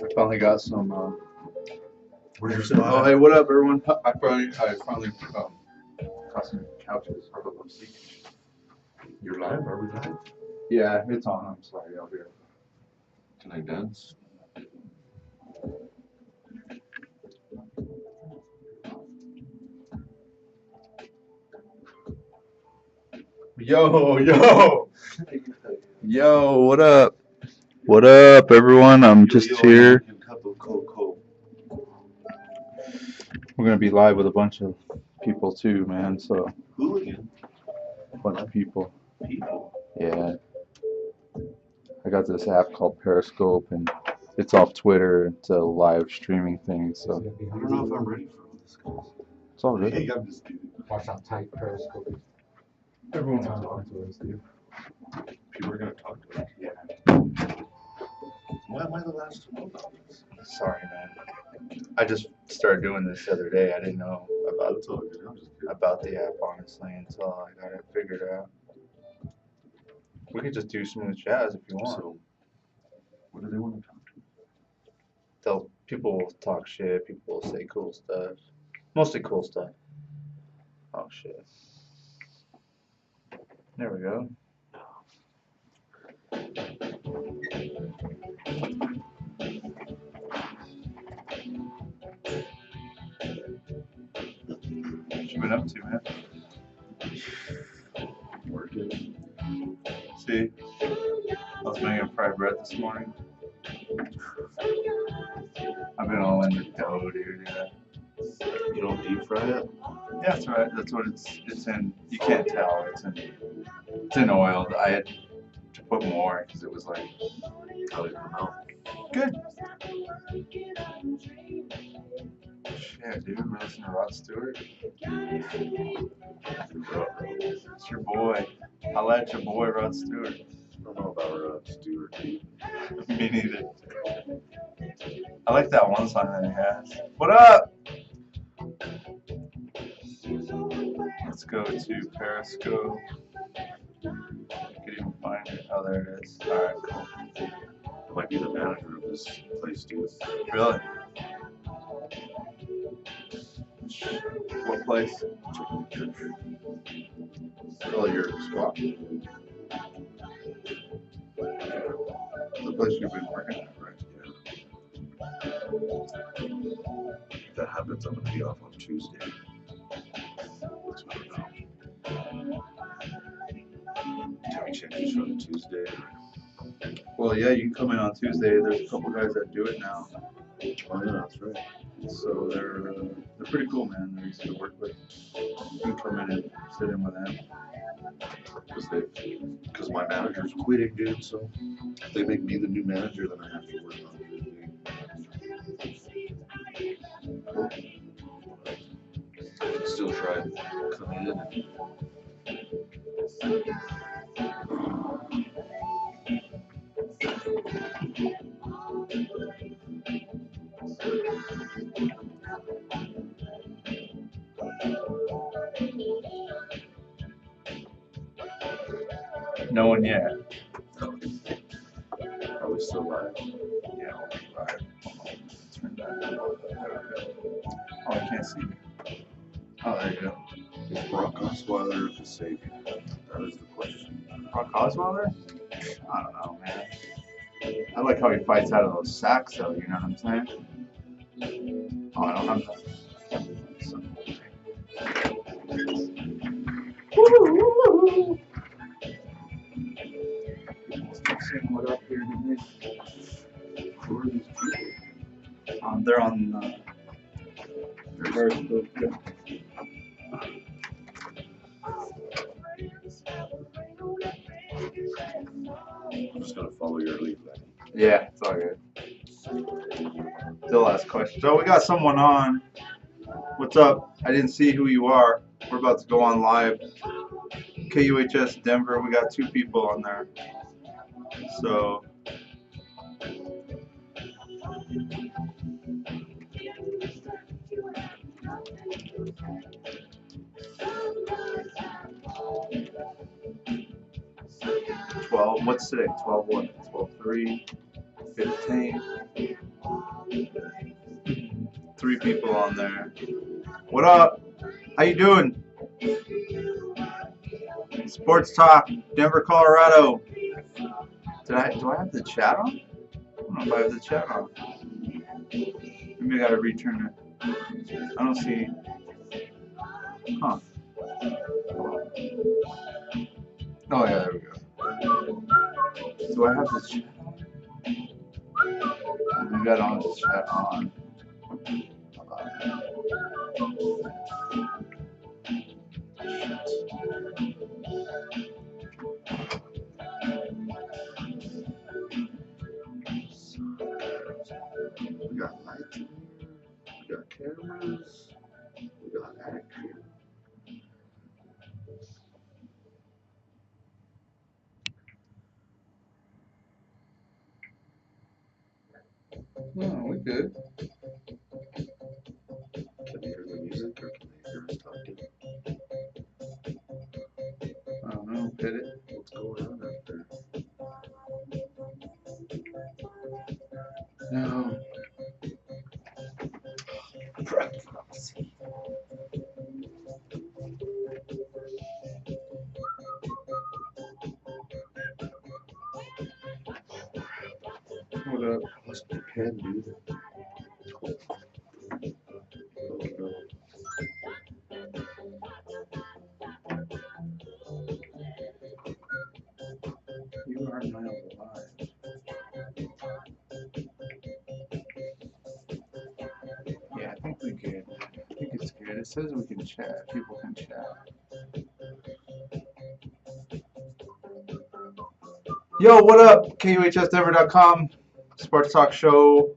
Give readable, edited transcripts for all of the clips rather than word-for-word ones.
I finally got some. Where's your spot? Oh, hey, what up, everyone? I finally got some couches for the seat. You're live? Are we live? Yeah, it's on. I'm sorry, I'll be right back. Can I dance? Yo, what up? What up, everyone? I'm just here. We're gonna be live with a bunch of people too, man. So, Hooligan a bunch of people. people. Yeah. I got this app called Periscope, and it's off Twitter. It's a live streaming thing, so I don't know if I'm ready for all this, guys. it's all good. Hey, I'm just kidding. Watch how tight Periscope is. Everyone's talking to us, dude. People are gonna talk to us. Yeah. Why am I the last to know about this? Sorry, man. I just started doing this the other day. I didn't know That's all good. I'm just kidding. about the app, honestly, until I got it figured out. We could just do smooth jazz if you want. So, what do they want to talk to? People will talk shit. People will say cool stuff. Mostly cool stuff. Oh shit. There we go. What you been up to, man? Working. See, I was making fried bread this morning. I've been all in the dough, dude. Yeah. You don't deep fry it? Yeah, that's right. That's what it's in. You can't tell. It's in oil. I had to put more because it was like How did it come out? good. Shit, dude. We're listening to Rod Stewart. It's your boy. I like your boy, Rod Stewart. I don't know about Stewart. Me neither. I like that one song that he has. What up? Let's go to Periscope. I could even find it. Oh, there it is. Alright, cool. I might be the manager of this place, dude. Really? What place? Oh, your squad. The place you've been working at, right? If that happens, I'm gonna be off on Tuesday. So I don't know. Can we change the show to Tuesday? Well, yeah, you can come in on Tuesday. There's a couple guys that do it now. Oh yeah, that's right. So they're pretty cool, man. They're easy to work with. You can come in and sit in with them. Because my manager's quitting, dude. So if they make me the new manager, then I have to work on Tuesday. Cool. I can still try and come in and No one yet. probably still live. Yeah, I'll be live. Turn that on. Oh, I can't see you. Oh, there you go. Is Brock Osweiler the savior? That is the question. Brock Osweiler? I don't know, man. I like how he fights out of those sacks, though. You know what I'm saying? Oh, I don't have that. What up here today? Who are these people? They're on Periscope. Yeah. I'm just gonna follow your lead, Lenny. Yeah, it's all good. Still ask questions. So we got someone on. What's up? I didn't see who you are. We're about to go on live. KUHS Denver. We got 2 people on there. So. What's today? 12 what? 12/3, 15. people on there. What up? How you doing? Sports Talk, Denver, Colorado. Do I have the chat on? I don't know if I have the chat on. Maybe I gotta return it. I don't see. Huh. Oh yeah, there we go. Do I have the chat on? Maybe I don't have the chat on. We got lights in here. We got cameras. We got action. No, we good. Can they hear the music or can they hear us talking? I don't know. Did it? What's going on out there? No. What up? Must be pen, dude. Oh no. You are now alive. Yeah, I think we good. I think it's good. It says we can chat. People can chat. Yo, what up? KUHSdenver.com. Sports Talk Show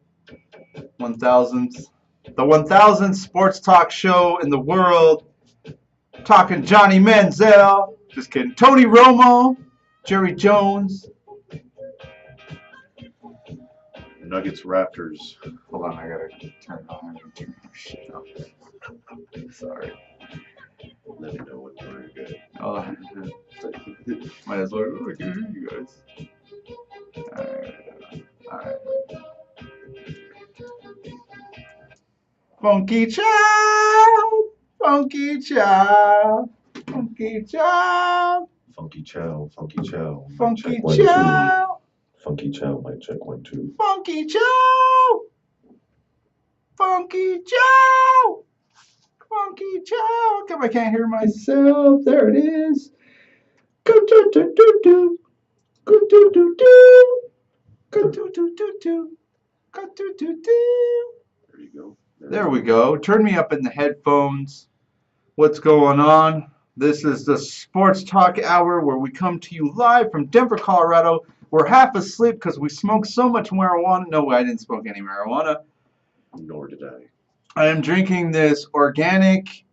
1000th. The 1000th Sports Talk Show in the world. Talking Johnny Manziel. Just kidding. Tony Romo. Jerry Jones. Nuggets Raptors. Hold on, I gotta turn it on. Turn my shit off. Sorry. Let me know when we're good. Oh, might as well. Oh, I can hear you guys. Alright. Funky child, funky child, funky child, Funky Chow, Funky Chow. funky Check 1, 2. child, Funky Chow, mic check 1, 2. funky child, funky child, funky child. Come, I can't hear myself. There it is. Go do do do do. Go do do do. Go do do do do. Go do do do. There you go. There we go. Turn me up in the headphones. What's going on? This is the Sports Talk Hour where we come to you live from Denver, Colorado. We're half asleep because we smoked so much marijuana. No, I didn't smoke any marijuana. Nor did I. I am drinking this organic,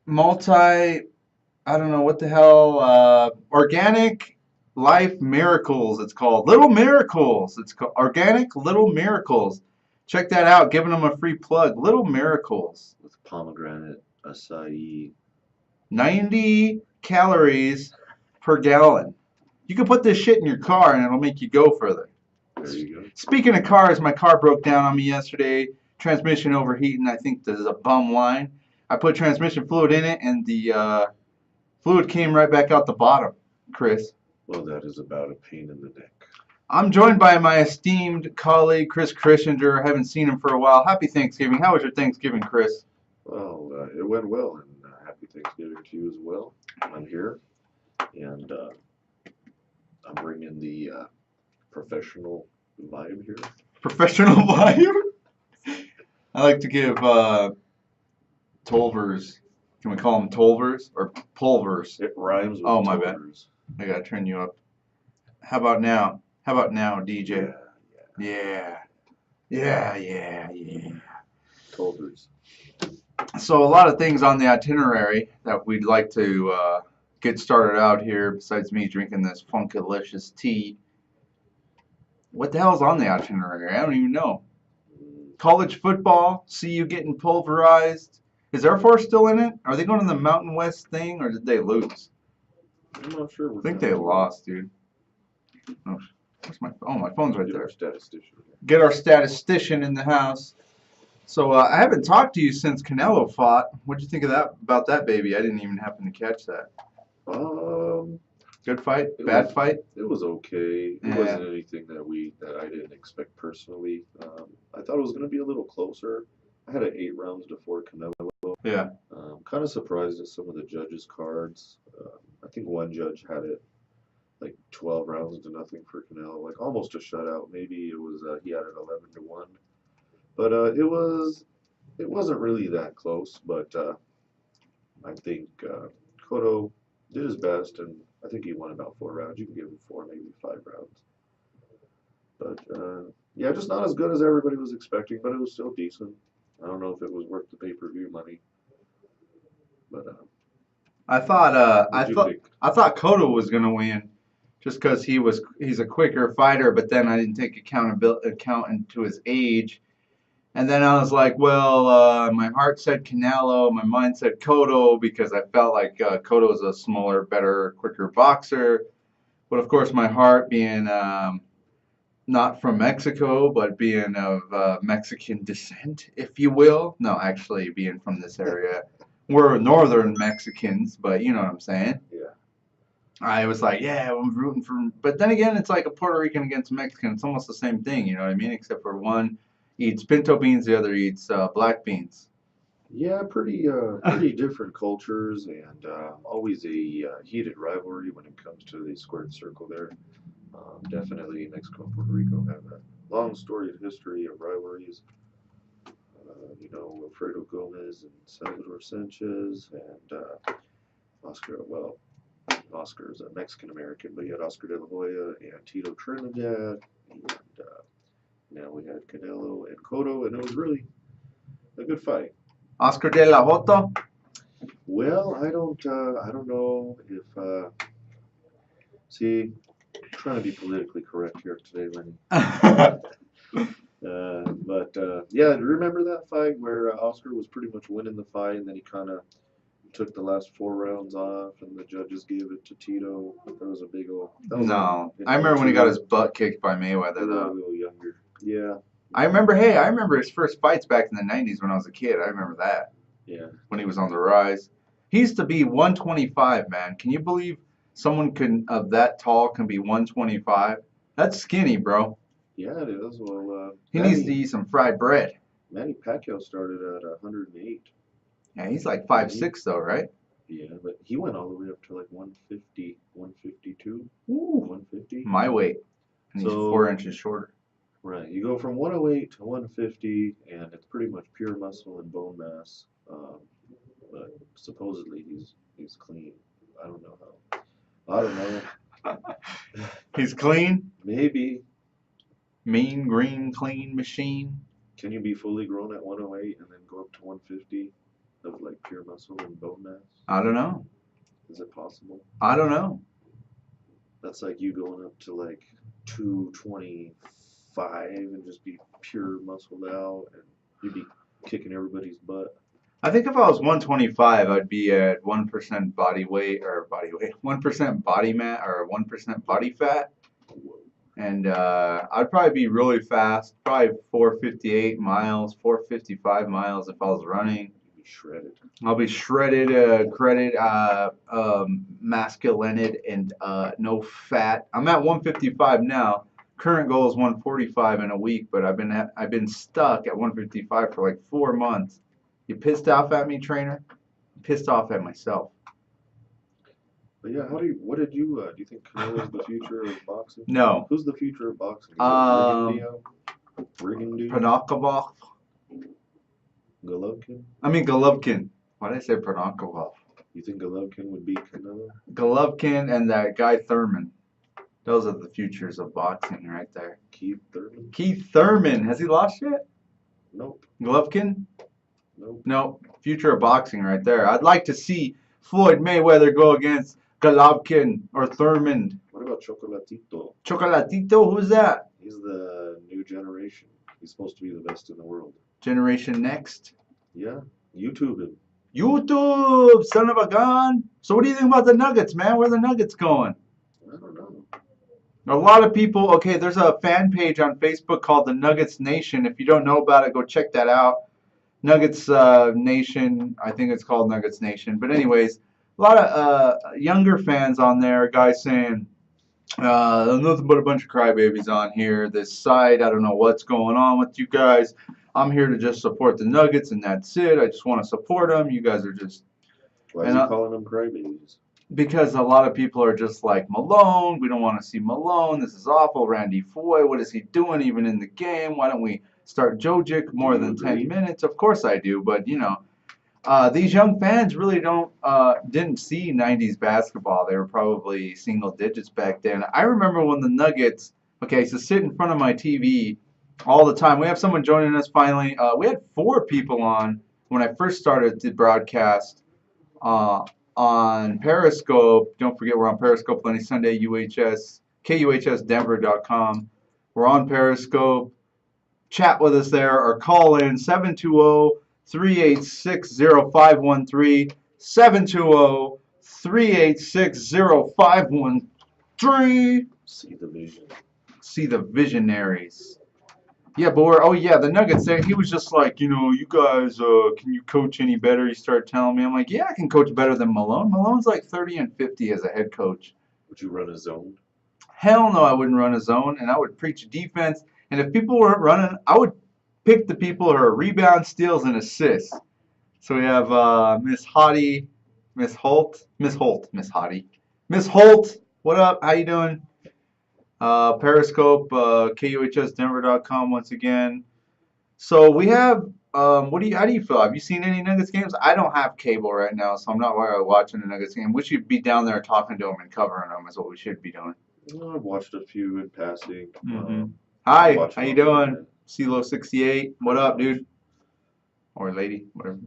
I don't know what the hell, Organic Life Miracles, it's called. Little Miracles. It's called Organic Little Miracles. Check that out. Giving them a free plug. Little Miracles. With pomegranate, acai. 90 calories per gallon. You can put this shit in your car and it'll make you go further. There you go. Speaking of cars, my car broke down on me yesterday. Transmission overheating. I think this is a bum line. I put transmission fluid in it and the fluid came right back out the bottom, Chris. Well, that is about a pain in the neck. I'm joined by my esteemed colleague, Chris Chrissinger. I haven't seen him for a while. Happy Thanksgiving. How was your Thanksgiving, Chris? Well, it went well, and happy Thanksgiving to you as well. I'm here, and I'm bringing the professional vibe here. Professional vibe? I like to give Tolvers. Can we call them Tolvers or Pulvers? It rhymes with Oh, my bad. Tolvers. I gotta turn you up. How about now? How about now, DJ? Yeah. Yeah. Tolvers. So a lot of things on the itinerary that we'd like to get started out here besides me drinking this Funkalicious tea. What the hell's on the itinerary? I don't even know. College football, see you getting pulverized. Is Air Force still in it? Are they going to the Mountain West thing or did they lose? I'm not sure. I think they lost, dude. Oh, where's my phone? Oh, my phone's right Get there. our statistician here. Get our statistician in the house. So I haven't talked to you since Canelo fought. What'd you think of that about that baby? I didn't even happen to catch that. Um, Good fight? it Bad was fight? it was okay. It Yeah. wasn't anything that I didn't expect personally. I thought it was going to be a little closer. I had it 8 rounds before Canelo. Yeah. Kind of surprised at some of the judges' cards. I think one judge had it like 12 rounds to nothing for Canelo, like almost a shutout. Maybe it was he had it 11-1, but it wasn't really that close. But I think Cotto did his best, and I think he won about 4 rounds. You can give him 4, maybe 5 rounds. But yeah, just not as good as everybody was expecting, but it was still decent. I don't know if it was worth the pay-per-view money, but I thought what'd you think? I thought Cotto was gonna win, just because he's a quicker fighter. But then I didn't take account into his age, and then I was like, well, my heart said Canelo, my mind said Cotto because I felt like Cotto is a smaller, better, quicker boxer. But of course, my heart being not from Mexico, but being of Mexican descent, if you will. No, actually, being from this area. We're northern Mexicans, but you know what I'm saying. Yeah. I was like, yeah, I'm rooting for. But then again, it's like a Puerto Rican against Mexican. It's almost the same thing, you know what I mean? Except for one eats pinto beans, the other eats black beans. Yeah, pretty different cultures, and always a heated rivalry when it comes to the squared circle there. Definitely Mexico and Puerto Rico have a long storied history of rivalries. Wilfredo Gomez and Salvador Sanchez, and Oscar's a Mexican American, but you had Oscar De La Hoya and Tito Trinidad, and now we had Canelo and Cotto, and it was really a good fight. Oscar de la Hoto. Well, I don't know if see, trying to be politically correct here today, Lenny. But yeah, remember that fight where Oscar was pretty much winning the fight, and then he kind of took the last 4 rounds off, and the judges gave it to Tito. That was a big old. No, I remember when he got his butt kicked by Mayweather, A though. little younger. Yeah. I remember his first fights back in the 90s when I was a kid. I remember that. Yeah. When he was on the rise. He used to be 125, man. Can you believe someone of that tall can be 125? That's skinny, bro. Yeah, it is. Well, He needs to eat some fried bread. Manny Pacquiao started at 108. Yeah, he's like 5'6", though, right? Yeah, but he went all the way up to like 150, 152, Ooh, 150. my weight. And he's So- 4 inches shorter. Right, you go from 108 to 150, and it's pretty much pure muscle and bone mass. But supposedly he's clean. I don't know how. I don't know. He's clean. Maybe. Mean, green, clean machine. Can you be fully grown at 108 and then go up to 150 of like pure muscle and bone mass? I don't know. Is it possible? I don't know. That's like you going up to like 225 and just be pure muscled out, and you'd be kicking everybody's butt. I think if I was 125, I'd be at 1% body weight, 1% body mass, or 1% body fat. And I'd probably be really fast, probably 458 miles, 455 miles if I was running. You'd be shredded. I'll be shredded, masculined, and no fat. I'm at 155 now. Current goal is 145 in a week, but I've been stuck at 155 for like 4 months. You pissed off at me, trainer? I'm pissed off at myself. But yeah, what did you do you think Canelo's the future of boxing? No. Who's the future of boxing? Is it Rigondeaux? Pranakov. Golovkin? I mean Golovkin. Why did I say Pranakov? You think Golovkin would beat Canelo? Golovkin and that guy Thurman. Those are the futures of boxing right there. Keith Thurman? Keith Thurman. Has he lost yet? Nope. Golovkin? Nope. No. Future of boxing right there. I'd like to see Floyd Mayweather go against Golovkin or Thurman. What about Chocolatito? Chocolatito? Who's that? He's the new generation. He's supposed to be the best in the world. Generation Next. Yeah. YouTube him. YouTube, son of a gun. So what do you think about the Nuggets, man? Where are the Nuggets going? I don't know. A lot of people, there's a fan page on Facebook called the Nuggets Nation. If you don't know about it, go check that out. Nuggets Nation. I think it's called Nuggets Nation. But anyways, a lot of younger fans on there. Guys saying, nothing but a bunch of crybabies on here. This site, I don't know what's going on with you guys. I'm here to just support the Nuggets, and that's it. I just want to support them. You guys are just, Why is and he calling them crybabies? because a lot of people are just like, Malone, we don't want to see Malone. This is awful. Randy Foye, what is he doing even in the game? Why don't we start Jojic more you than agree? 10 minutes? Of course I do, but these young fans really didn't see 90s basketball. They were probably single digits back then. I remember when the Nuggets, okay, I used to sit in front of my TV all the time. We have someone joining us finally. We had 4 people on when I first started the broadcast uh, on Periscope. Don't forget we're on Periscope Lenny Sunday, UHS, KUHSdenver.com. We're on Periscope. Chat with us there or call in 720-386-0513. 720-386-0513. See the vision. See the visionaries. Yeah, but oh yeah, the Nuggets there. He was just like, you guys, can you coach any better? He started telling me. I'm like, yeah, I can coach better than Malone. Malone's like 30 and 50 as a head coach. Would you run a zone? Hell no, I wouldn't run a zone, and I would preach defense. And if people weren't running, I would pick the people who are rebound, steals, and assists. So we have Miss Hottie, Miss Holt, Miss Hottie, Miss Holt. What up? How you doing? Periscope, KUHSdenver.com once again. So we have. How do you feel? Have you seen any Nuggets games? I don't have cable right now, so I'm not watching the Nuggets game. We should be down there talking to them and covering them. Is what we should be doing. Well, I've watched a few in passing. Hi, watch how you them on doing? CeeLo68. What up, dude? Or lady, whatever.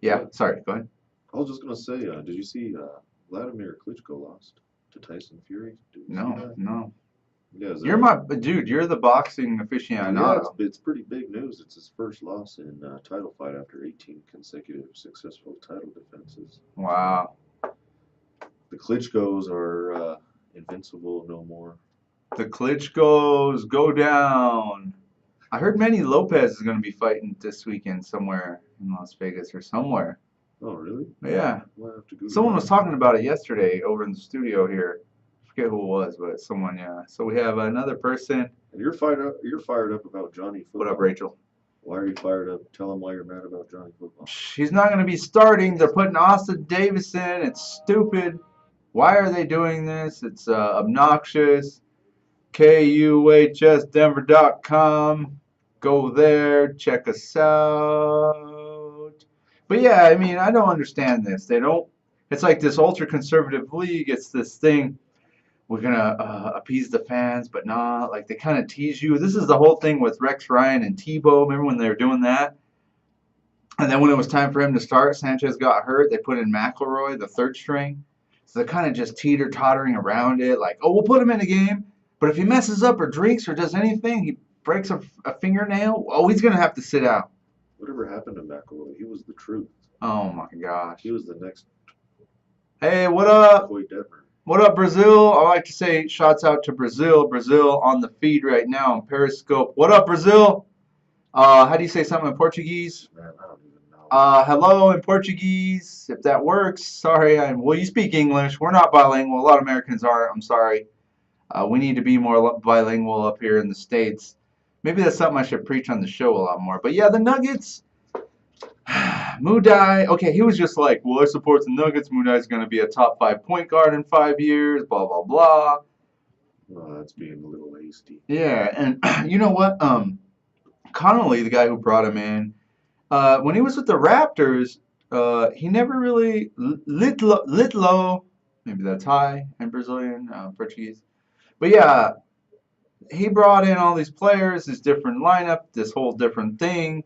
Yeah, sorry. Go ahead. I was just gonna say, did you see Vladimir Klitschko lost to Tyson Fury? Did you see No, that? no. Yeah, is You're that- my dude. You're the boxing Yeah, aficionado. it's pretty big news. It's his first loss in title fight after 18 consecutive successful title defenses. Wow. The Klitschkos are invincible no more. The Klitschkos go down. I heard Manny Lopez is going to be fighting this weekend somewhere in Las Vegas or somewhere. Oh, really? Yeah. We'll have to Google Someone that. was talking about it yesterday over in the studio here. I forget who it was, but someone, yeah. So we have another person. And you're fired up. You're fired up about Johnny Football. What up, Rachel? Why are you fired up? Tell him why you're mad about Johnny Football. He's not going to be starting. They're putting Austin Davis in. It's stupid. Why are they doing this? It's obnoxious. KUHSdenver.com. Go there. Check us out. But yeah, I mean, I don't understand this. They don't. It's like this ultra-conservative league. It's this thing. We're going to appease the fans, but not. Like, they kind of tease you. This is the whole thing with Rex Ryan and Tebow. Remember when they were doing that? And then when it was time for him to start, Sanchez got hurt. They put in McElroy, the third string. So they're kind of just teeter-tottering around it. Like, oh, we'll put him in a game. But if he messes up or drinks or does anything, he breaks a fingernail, oh, he's going to have to sit out. Whatever happened to McElroy? He was the truth. Oh, my gosh. He was the next Hey, what up? Coy Detmer. What up, Brazil? I like to say shouts out to Brazil. Brazil on the feed right now on Periscope. What up, Brazil? How do you say something in Portuguese? Man, I don't even know. Hello in Portuguese, if that works. Sorry, well, you speak English. We're not bilingual. A lot of Americans are. I'm sorry. We need to be more bilingual up here in the States. Maybe that's something I should preach on the show a lot more. But yeah, the Nuggets. Mudai, okay, he was just like, well, I support the Nuggets. Mudai's going to be a top 5 point guard in 5 years, blah, blah, blah. Well, that's being a little hasty. Yeah, and you know what? Connolly, the guy who brought him in, when he was with the Raptors, he never really lit low. Maybe that's high in Brazilian, Portuguese. But yeah, he brought in all these players, this different lineup, this whole different thing.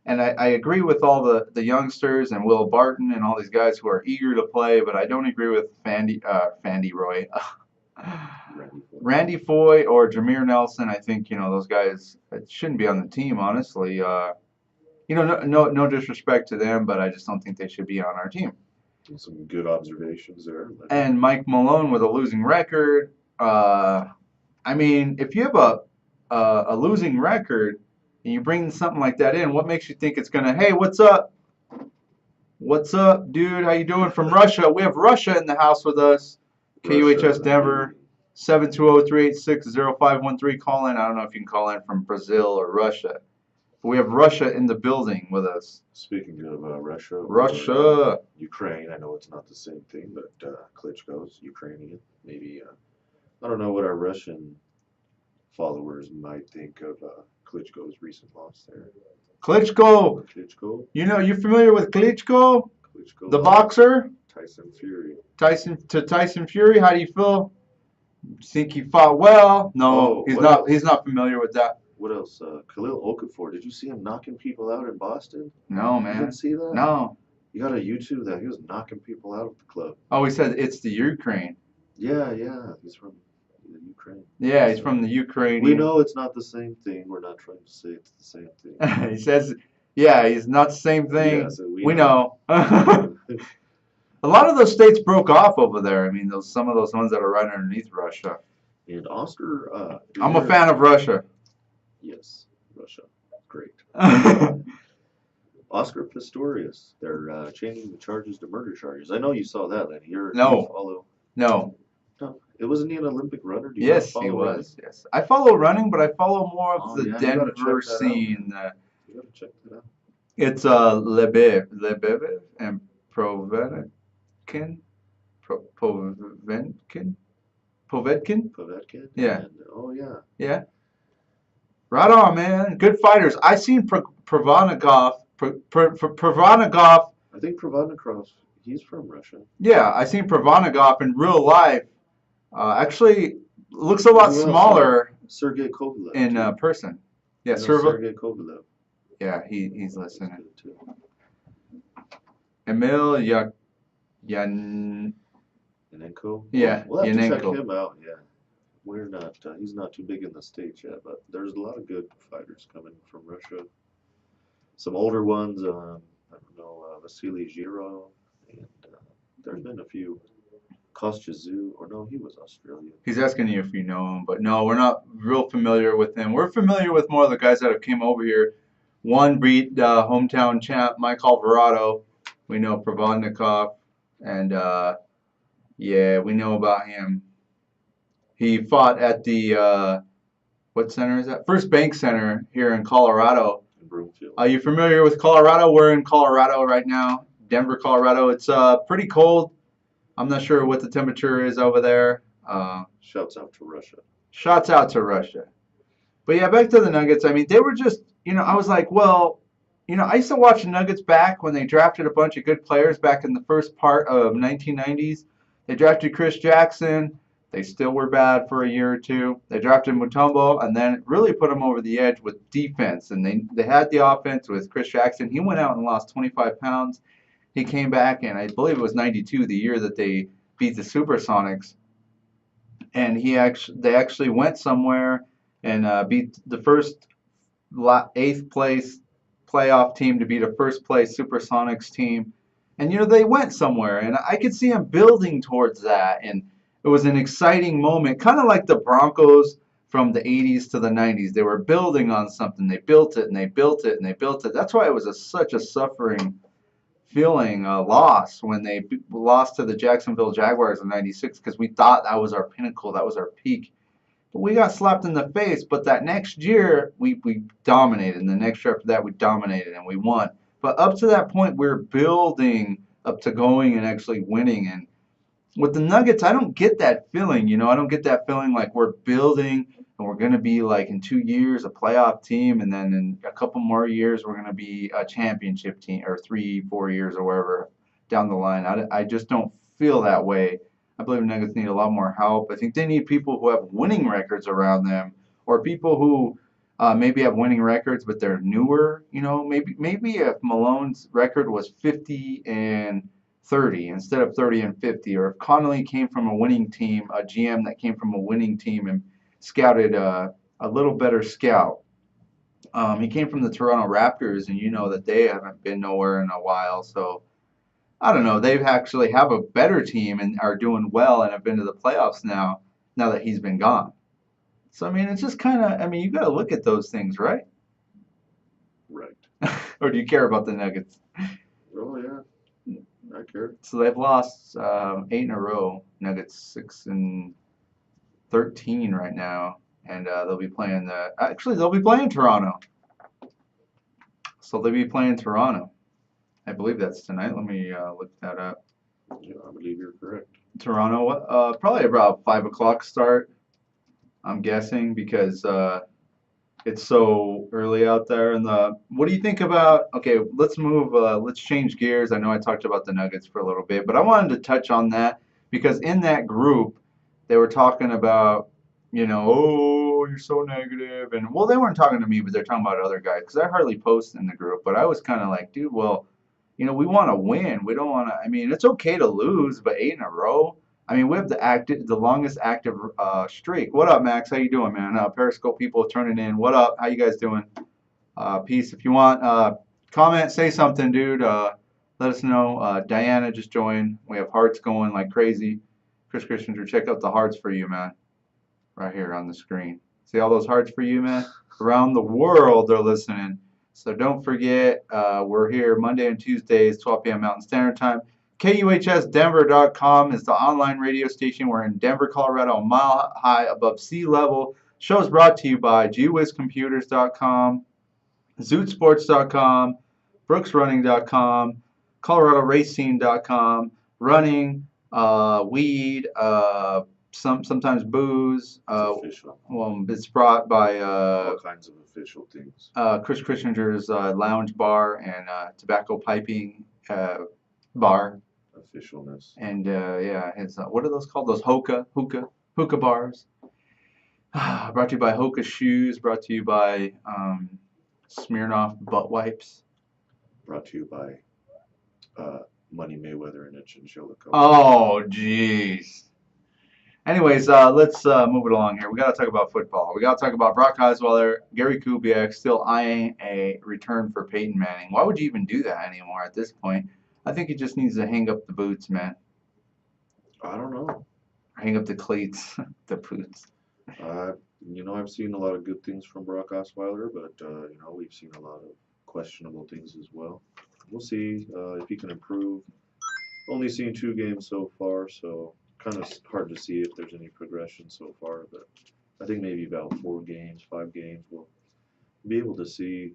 And I agree with all the youngsters and Will Barton and all these guys who are eager to play, but I don't agree with Randy Foye or Jameer Nelson. I think, those guys shouldn't be on the team, honestly. No disrespect to them, but I just don't think they should be on our team. Some good observations there. And Mike Malone with a losing record. I mean, if you have a losing record, and you bring something like that in, what makes you think it's gonna, hey, what's up? What's up, dude? How you doing from Russia? We have Russia in the house with us. KUHS Russia, Denver, 720-386-0513. Call in. I don't know if you can call in from Brazil or Russia. But we have Russia in the building with us. Speaking of Russia, or, Russia. Ukraine, I know it's not the same thing, but Klitschko's Ukrainian. Maybe, I don't know what our Russian followers might think of Klitschko's recent loss there. Klitschko. Klitschko? You know, you familiar with Klitschko? Klitschko. The boxer? Tyson Fury. Tyson Fury. How do you feel? Think he fought well? No, Oh, he's what not. else? He's not familiar with that. What else? Khalil Okafor. Did you see him knocking people out in Boston? No, You man. didn't see that? No. You gotta YouTube that. He was knocking people out at the club. Oh, he said it's the Ukraine. Yeah, he's from the Ukraine. Yeah, he's from the Ukraine. We know it's not the same thing. We're not trying to say it's the same thing. He says, yeah, he's not the same thing. Yeah, so we know. A lot of those states broke off over there. I mean, some of those ones that are right underneath Russia. And Oscar. I'm a fan of Russia. Yes, Russia. Great. Oscar Pistorius. They're changing the charges to murder charges. I know you saw that, Lenny. You follow. No. No. It wasn't he an Olympic runner? Do you Yes, follow he running? was. Yes, I follow running, but I follow more of Oh, the yeah, you gotta check Denver that out. scene. You gotta check that out. It's Lebev and Provetkin, Povetkin. Povetkin? Yeah. And, oh, yeah. Yeah. Right on, man. Good fighters. I seen Provannikov. Provannikov. I think Provodnikov, he's from Russia. Yeah, I seen Provannikov in real life. Actually, looks a lot Who else? smaller Sergey Kovalev. in too. person. Yeah, You know Sergey Kovalev. Yeah, he's That's listening. good, too. Emil Yanenko? Yeah, We'll have to check Yanenko. him out, yeah. We're not, he's not too big in the States yet, but there's a lot of good fighters coming from Russia. Some older ones, I don't know, Vasily Giro, and there's been a few. Kostyazu, or no, he was Australian. He's asking you if you know him, but no, we're not real familiar with him. We're familiar with more of the guys that have came over here. One beat hometown champ Mike Alvarado. We know Provodnikov, and yeah, we know about him. He fought at the what center is that? First Bank Center here in Colorado. In Broomfield. Are you familiar with Colorado? We're in Colorado right now, Denver, Colorado. It's pretty cold. I'm not sure what the temperature is over there. Shouts out to Russia. Shouts out to Russia. But yeah, back to the Nuggets. I mean, they were just, I was like, well, I used to watch the Nuggets back when they drafted a bunch of good players back in the first part of 1990s. They drafted Chris Jackson. They still were bad for a year or two. They drafted Mutombo, and then it really put them over the edge with defense. And they had the offense with Chris Jackson. He went out and lost 25 pounds. He came back, and I believe it was 92, the year that they beat the Supersonics. And they actually went somewhere and beat the first 8th place playoff team to beat a first place Supersonics team. And, they went somewhere, and I could see them building towards that. And it was an exciting moment, kind of like the Broncos from the 80s to the 90s. They were building on something. They built it, and they built it, and they built it. That's why it was such a suffering feeling loss when they lost to the Jacksonville Jaguars in '96, because we thought that was our pinnacle, that was our peak. But we got slapped in the face. But that next year, we dominated. And the next year after that, we dominated and we won. But up to that point, we were building up to going and actually winning. And with the Nuggets, I don't get that feeling. I don't get that feeling like we're building and we're going to be like in 2 years a playoff team, and then in a couple more years we're going to be a championship team, or 3-4 years or wherever down the line. I just don't feel that way. I believe Nuggets need a lot more help. I think they need people who have winning records around them, or people who maybe have winning records but they're newer. Maybe if Malone's record was 50-30 instead of 30-50, or if Connolly came from a winning team, a GM that came from a winning team and scouted a little better scout. He came from the Toronto Raptors, and that they haven't been nowhere in a while. So I don't know. They actually have a better team and are doing well and have been to the playoffs now that he's been gone. So I mean, it's just kind of, you got to look at those things, right? Right. Or do you care about the Nuggets? Oh yeah, I care. So they've lost 8 in a row. Nuggets 6-13 right now, and they'll be playing they'll be playing Toronto. So they'll be playing Toronto. I believe that's tonight. Let me look that up. Yeah, I believe you're correct. Toronto, probably about 5 o'clock start. I'm guessing because it's so early out there. And what do you think about? Okay, let's move. Let's change gears. I know I talked about the Nuggets for a little bit, but I wanted to touch on that because in that group they were talking about, oh, you're so negative, and well, they weren't talking to me, but they're talking about other guys because I hardly post in the group. But I was kind of like, dude, well, we want to win. We don't want to. I mean, it's okay to lose, but 8 in a row. I mean, we have the longest active streak. What up, Max? How you doing, man? Periscope people turning in. What up? How you guys doing? Peace. If you want, comment, say something, dude. Let us know. Diana just joined. We have hearts going like crazy. Chrissinger, check out the hearts for you, man. Right here on the screen. See all those hearts for you, man? Around the world, they're listening. So don't forget, we're here Monday and Tuesdays, 12 p.m. Mountain Standard Time. KUHSdenver.com is the online radio station. We're in Denver, Colorado, a mile high above sea level. Show is brought to you by GWizComputers.com, ZootSports.com, BrooksRunning.com, ColoradoRacing.com, running, weed, sometimes booze. It's official. Well, it's brought by All kinds of official things. Chris Chrissinger's Lounge Bar and Tobacco Piping Bar. Officialness. And yeah, his what are those called? Those hookah bars. Brought to you by Hoka Shoes. Brought to you by Smirnoff Butt Wipes. Brought to you by Money Mayweather and a chinchilla coat. Oh, jeez. Anyways, let's move it along here. We got to talk about football. We got to talk about Brock Osweiler, Gary Kubiak still eyeing a return for Peyton Manning. Why would you even do that anymore at this point? I think he just needs to hang up the boots, man. I don't know. Hang up the cleats, the boots. I've seen a lot of good things from Brock Osweiler, but we've seen a lot of questionable things as well. We'll see if he can improve. Only seen 2 games so far, so kind of hard to see if there's any progression so far. But I think maybe about 4 games, 5 games, we'll be able to see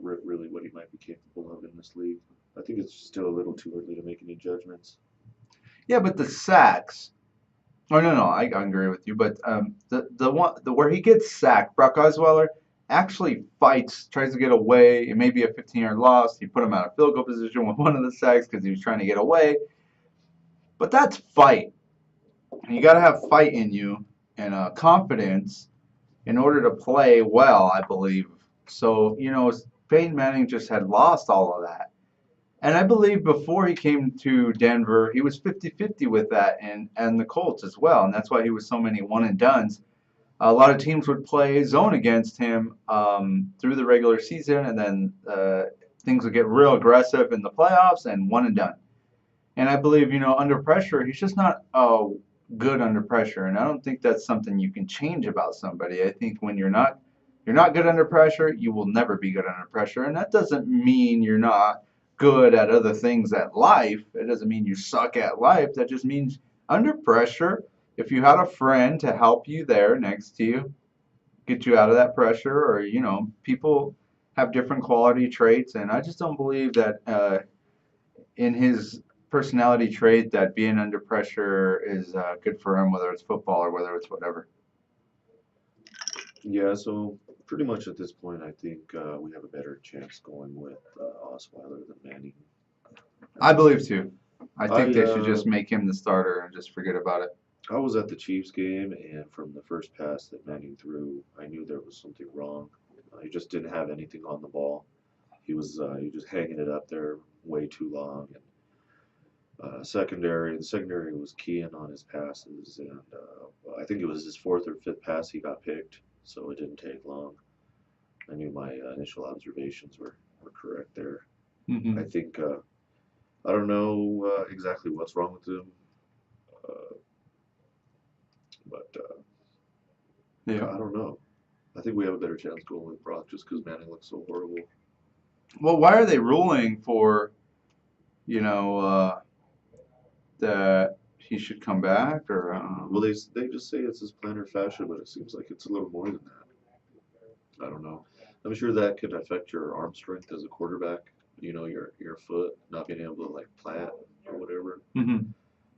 really what he might be capable of in this league. I think it's still a little too early to make any judgments. Yeah, but the sacks. Oh no, I agree with you. But the where he gets sacked, Brock Osweiler actually fights, tries to get away. It may be a 15-yard loss. He put him out of field goal position with one of the sacks because he was trying to get away. But that's fight. And you got to have fight in you and confidence in order to play well, I believe. So Peyton Manning just had lost all of that. And I believe before he came to Denver, he was 50-50 with that and the Colts as well. And that's why he was so many one and dones. A lot of teams would play zone against him through the regular season, and then things would get real aggressive in the playoffs and one and done. And I believe, under pressure, he's just not good under pressure. And I don't think that's something you can change about somebody. I think when you're not good under pressure, you will never be good under pressure. And that doesn't mean you're not good at other things at life. It doesn't mean you suck at life. That just means under pressure, if you had a friend to help you there next to you, get you out of that pressure, or people have different quality traits, and I just don't believe that in his personality trait that being under pressure is good for him, whether it's football or whether it's whatever. Yeah, so pretty much at this point, I think we have a better chance going with Osweiler than Manning. I believe too. I think they should just make him the starter and just forget about it. I was at the Chiefs game, and from the first pass that Manning threw, I knew there was something wrong. He just didn't have anything on the ball. He was just hanging it up there way too long. And the secondary was keying on his passes, and I think it was his 4th or 5th pass he got picked, so it didn't take long. I knew my initial observations were correct there. Mm-hmm. I think I don't know exactly what's wrong with him, but Yeah. I don't know. I think we have a better chance going with Brock just because Manning looks so horrible. Well, why are they ruling for, that he should come back or? Well, they just say it's his plantar fascia, but it seems like it's a little more than that. I don't know. I'm sure that could affect your arm strength as a quarterback. Your foot not being able to like plant or whatever. Mhm.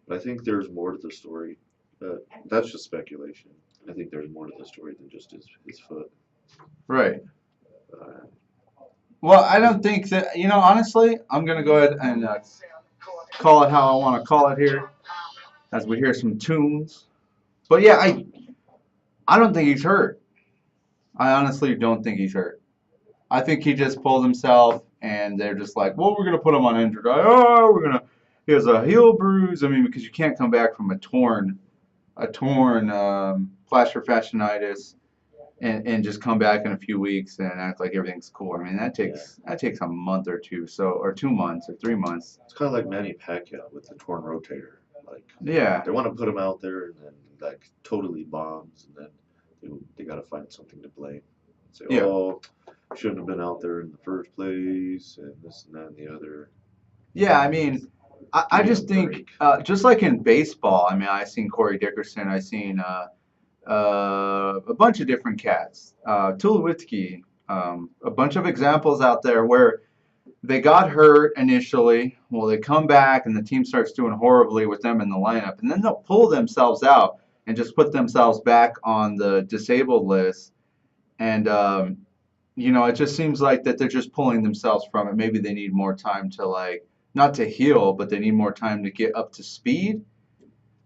But I think there's more to the story. That's just speculation. I think there's more to the story than just his foot. Right. Uh, Well, I don't think that, honestly, I'm going to go ahead and call it how I want to call it here as we hear some tunes. But yeah, I don't think he's hurt. I honestly don't think he's hurt. I think he just pulled himself and they're just like, well, we're going to put him on injured. He has a heel bruise. I mean, because you can't come back from a torn plaster fasciitis and just come back in a few weeks and act like everything's cool. I mean, that takes a month or two, or 2 months or 3 months. it's kind of like Manny Pacquiao with the torn rotator. Like Yeah, they want to put him out there and then like totally bombs, and then they got to find something to blame. Say, yeah. oh, shouldn't have been out there in the first place, and this and that and the other. Yeah, I mean, I Give me a just think, break. just like in baseball, I mean, I seen Corey Dickerson, I seen a bunch of different cats, Tulowitzki, a bunch of examples out there where they got hurt initially. Well, they come back and the team starts doing horribly with them in the lineup, and then they'll pull themselves out and just put themselves back on the disabled list. And it just seems like that they're just pulling themselves from it. Maybe they need more time to not to heal, but they need more time to get up to speed.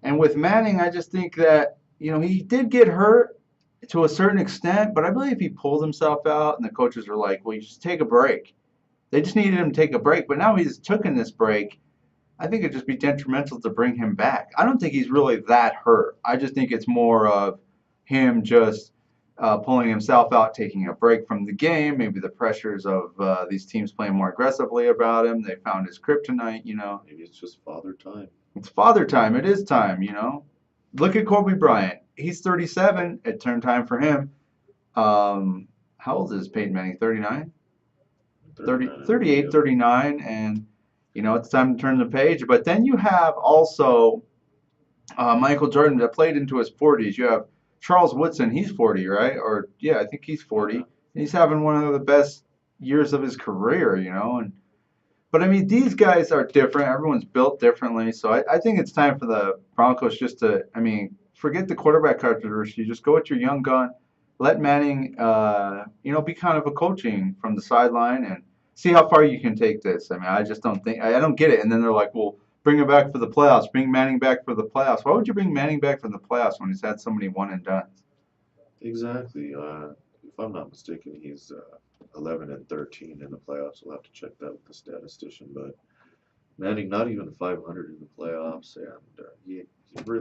And with Manning, I just think that, he did get hurt to a certain extent, but I believe he pulled himself out and the coaches were like, well, you just take a break. They just needed him to take a break, but now he's taken this break. I think it'd just be detrimental to bring him back. I don't think he's really that hurt. I just think it's more of him just pulling himself out, taking a break from the game. Maybe the pressures of these teams playing more aggressively about him. They found his kryptonite. Maybe it's just father time. It's father time. It is time. Look at Kobe Bryant. He's 37. It turned time for him. How old is Peyton Manning? 39? 38, Yeah. 39, and it's time to turn the page. But then you have also Michael Jordan that played into his 40s. You have Charles Woodson, he's 40, right? Or yeah, I think he's 40. He's having one of the best years of his career, but I mean, these guys are different. Everyone's built differently, so I think it's time for the Broncos just to, I mean, forget the quarterback controversy. Just go with your young gun. Let Manning, be kind of a coaching from the sideline and see how far you can take this. I mean, I just don't think I don't get it. And then they're like, well, bring him back for the playoffs. Bring Manning back for the playoffs. Why would you bring Manning back for the playoffs when he's had so many one and dones? Exactly. If I'm not mistaken, he's 11-13 in the playoffs. We'll have to check that with the statistician. But Manning, not even 500 in the playoffs, and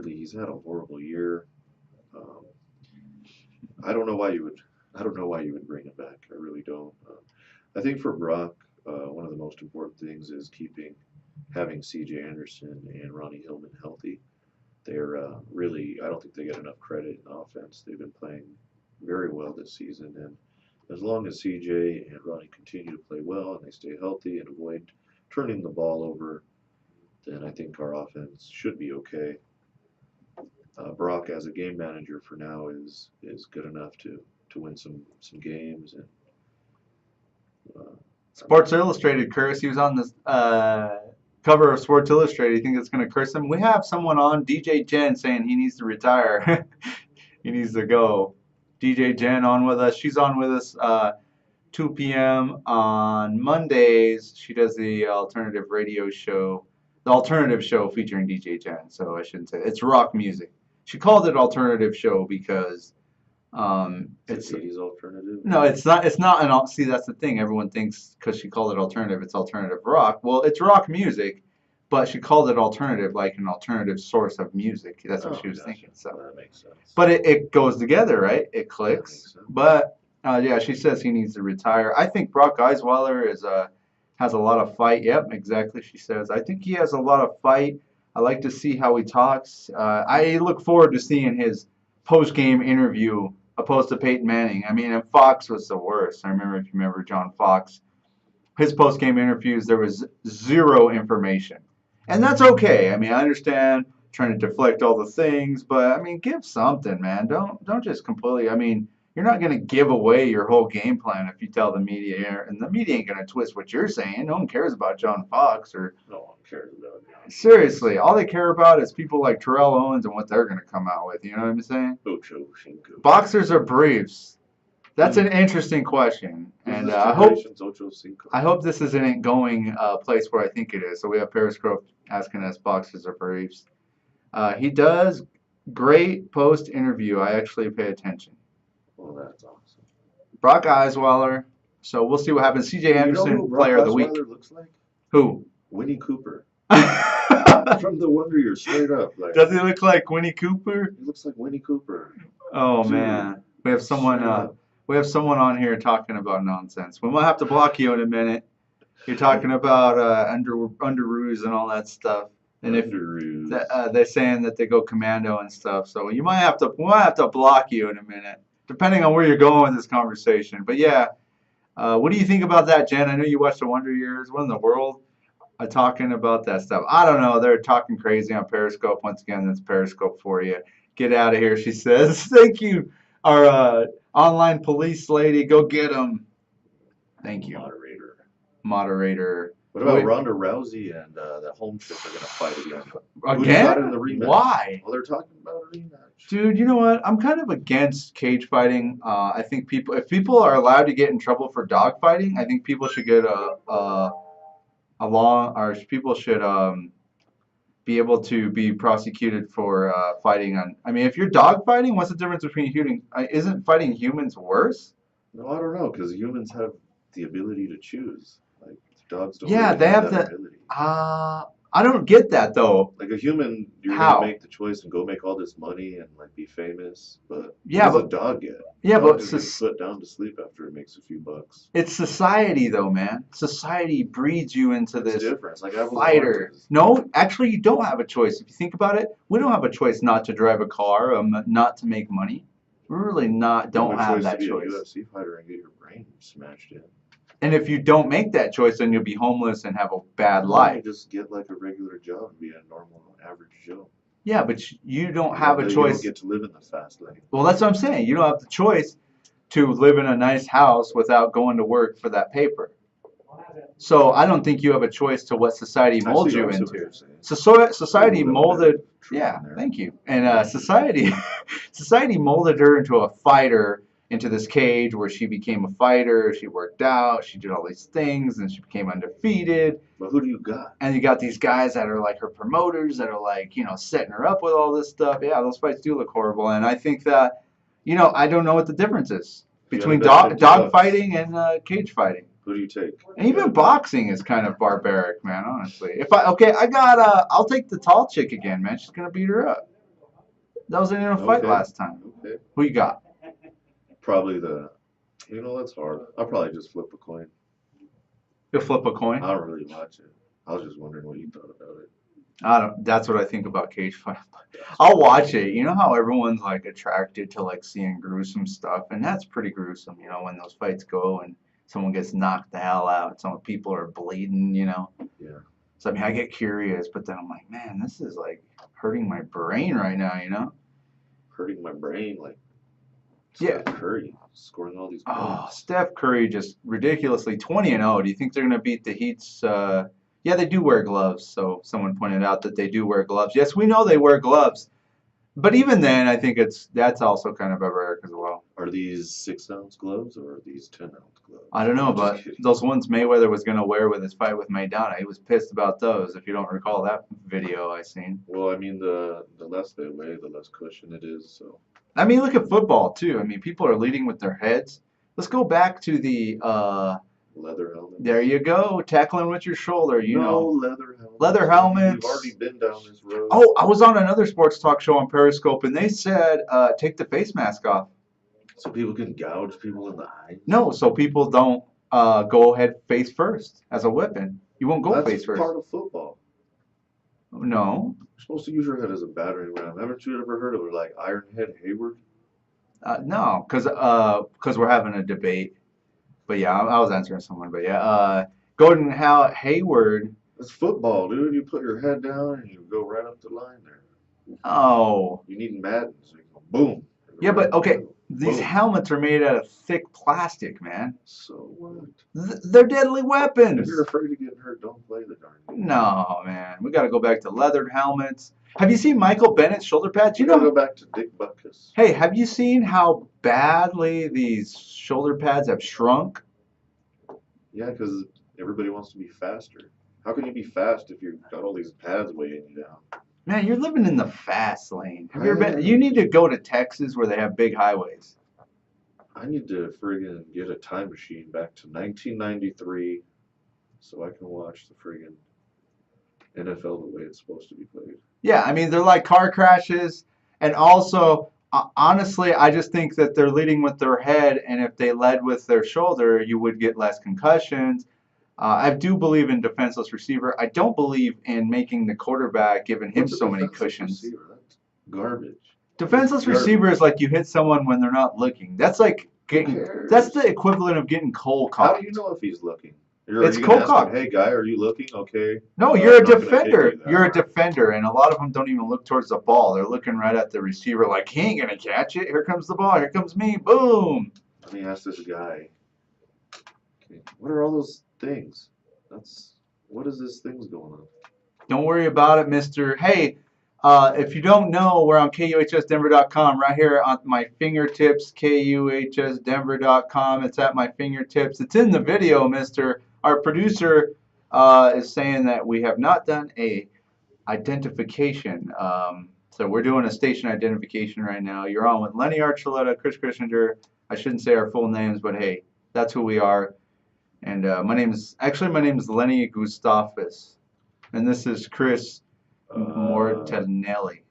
he's had a horrible year. Um, I don't know why you would. I don't know why you would bring him back. I really don't. I think for Brock, one of the most important things is having C.J. Anderson and Ronnie Hillman healthy. They're really. I don't think they get enough credit in offense. They've been playing very well this season, and as long as CJ and Ronnie continue to play well and they stay healthy and avoid turning the ball over, then I think our offense should be okay. Brock, as a game manager for now, is good enough to win some games. And Sports Illustrated curse. He was on the cover of Sports Illustrated. You think it's going to curse him? We have someone on, DJ Jen, saying he needs to retire. He needs to go. DJ Jen on with us. She's on with us 2 p.m. on Mondays. She does the alternative radio show, the alternative show featuring DJ Jen. So I shouldn't say it's rock music. She called it alternative show because it's 80s alternative. no, it's not. It's not an. See, that's the thing. Everyone thinks because she called it alternative, it's alternative rock. Well, it's rock music, but she called it alternative, like an alternative source of music. That's what she was Gotcha. thinking. So. That makes sense. But it goes together, right? It clicks. makes sense. But yeah, she says he needs to retire. I think Brock Osweiler has a lot of fight. Yep, exactly. She says I think he has a lot of fight. I like to see how he talks. I look forward to seeing his post-game interview opposed to Peyton Manning. I mean, and Fox was the worst. I remember, if you remember John Fox, his post-game interviews, there was zero information. And that's okay. I mean, I understand trying to deflect all the things, but I mean, give something, man. Don't just completely. I mean, you're not going to give away your whole game plan if you tell the media, and the media ain't going to twist what you're saying. No one cares about John Fox or No one cares about it. seriously. All they care about is people like Terrell Owens and what they're going to come out with. You know what I'm saying? Ocho Cinco. Boxers or briefs? That's an interesting question, and I hope this isn't going a place where I think it is. So we have Periscope asking us boxers or briefs. He does great post interview. I actually pay attention. Well, that's awesome. Brock Osweiler. So we'll see what happens. C.J. Anderson, who player of the week. looks like? Who? Winnie Cooper. From the Wonder Years, straight up. Like, does he look like Winnie Cooper? He looks like Winnie Cooper. Oh Dude, man, we have someone. We have someone on here talking about nonsense. We might have to block you in a minute. You're talking about underoos and all that stuff. And if they're saying that they go commando and stuff, so we might have to block you in a minute, depending on where you're going with this conversation. But yeah, what do you think about that, Jen? I know you watched the Wonder Years. What in the world are talking about that stuff? I don't know. They're talking crazy on Periscope. Once again, that's Periscope for you. Get out of here, she says. Thank you, our online police lady. Go get him. Thank you. Moderator. What about Ronda Rousey and that home chick are going to fight again? Again? In the rematch? Why? Well, they're talking about a rematch. Dude, you know what? I'm kind of against cage fighting. I think if people are allowed to get in trouble for dog fighting, I think people should get people should be able to be prosecuted for fighting on. I mean, if you're dog fighting, what's the difference between human? Isn't fighting humans worse? No, I don't know, because humans have the ability to choose. Like dogs don't. Yeah, really they have that the. ability. I don't get that though. Like a human, you're How? gonna make the choice and go make all this money and like be famous, but Yeah, what does a dog get? Yeah, dog but just put down to sleep after it makes a few bucks. It's society though, man. Society breeds you into this difference. Like fighter. No, actually, you don't have a choice. If you think about it, we don't have a choice not to drive a car, not to make money. We really don't have that choice. You have a UFC fighter and get your brain smashed in. And if you don't make that choice, then you'll be homeless and have a bad life. You just get like a regular job and be a normal, average Joe. Yeah, but you don't have a choice. You don't get to live in the fast lane. Well, that's what I'm saying. You don't have the choice to live in a nice house without going to work for that paper. So I don't think you have a choice to what society molds you into. So society molded. Yeah, thank you. And society molded her into a fighter. Into this cage where she became a fighter, she worked out, she did all these things, and she became undefeated. But who do you got? And you got these guys that are like her promoters that are like, setting her up with all this stuff. Yeah, those fights do look horrible. And I think that, I don't know what the difference is between dog fighting and cage fighting. Who do you take? And even boxing is kind of barbaric, man, honestly. I'll take the tall chick again, man. She's going to beat her up. That was in a fight last time. Okay. Who you got? Probably that's hard. I'll probably just flip a coin. You'll flip a coin? I don't really watch it. I was just wondering what you thought about it. That's what I think about cage fighting. I'll watch it. You know how everyone's like attracted to like seeing gruesome stuff, and that's pretty gruesome, when those fights go and someone gets knocked the hell out, some people are bleeding, Yeah. So I get curious, but then I'm like, man, this is like hurting my brain right now, Hurting my brain, like yeah. Steph Curry scoring all these points. Oh, Steph Curry just ridiculously 20-0. Do you think they're going to beat the Heat's? Yeah, they do wear gloves. So someone pointed out that they do wear gloves. Yes, we know they wear gloves. But even then, I think that's also kind of barbaric as well. Are these 6-ounce gloves or are these 10-ounce gloves? I don't know, but those ones Mayweather was going to wear with his fight with Maidana, he was pissed about those, if you don't recall that video I seen. Well, I mean, the less they weigh, the less cushion it is, so... I mean, look at football, too. I mean, people are leading with their heads. Let's go back to the... leather helmet. There you go. Tackling with your shoulder, leather helmets. Leather helmets. We've already been down this road. Oh, I was on another sports talk show on Periscope, and they said take the face mask off. So people can gouge people in the eyes? No, so people don't go ahead face first as a weapon. You won't go face first. That's part of football. No. You're supposed to use your head as a battering ram. Haven't you ever heard of it, like Iron Head Hayward? No, because we're having a debate. But yeah, I was answering someone. But yeah, Gordon Hayward. It's football, dude. You put your head down and you go right up the line there. Oh, You need Madden, so you go boom. And yeah, right but up the okay. middle. These Boom. helmets are made out of thick plastic, man. So what? They're deadly If weapons. you're afraid of getting hurt, don't play the darn game. No, man. We got to go back to leathered helmets. Have you seen Michael Bennett's shoulder pads? You You gotta know, go back to Dick Butkus. hey, have you seen how badly these shoulder pads have shrunk? Yeah, because everybody wants to be faster. How can you be fast if you've got all these pads weighing you down? Man, you're living in the fast lane. Have you ever I been? am. You need to go to Texas where they have big highways. I need to friggin' get a time machine back to 1993 so I can watch the friggin' NFL the way it's supposed to be played. Yeah, I mean, they're like car crashes. And also, honestly, I just think that they're leading with their head. And if they led with their shoulder, you would get less concussions. I do believe in defenseless receiver. I don't believe in making the quarterback, giving him What's a so many defensive cushions. receiver? That's garbage. Defenseless Garbage. receiver is like you hit someone when they're not looking. That's like Who getting, cares? that's the equivalent of getting cold How cocked. do you know if he's looking? It's Are you cold gonna ask him, cocked. hey guy, are you looking? Okay. No, I'm you're a not gonna hit defender. you that You're a hard. defender, and a lot of them don't even look towards the ball. They're looking right at the receiver, like he ain't gonna catch it. Here comes the ball. Here comes me. Boom. Let me ask this guy. Okay, what are all those things? What is this things going on? Don't worry about it, Mister. Hey, if you don't know, we're on KUHSdenver.com right here on my fingertips. KUHSdenver.com. It's at my fingertips. It's in the video, Mister. Our producer is saying that we have not done a identification. So we're doing a station identification right now. You're on with Lenny Archuleta, Chrissinger. I shouldn't say our full names, but hey, that's who we are. And my name is Lenny Gustavus, and this is Chris Martinelli.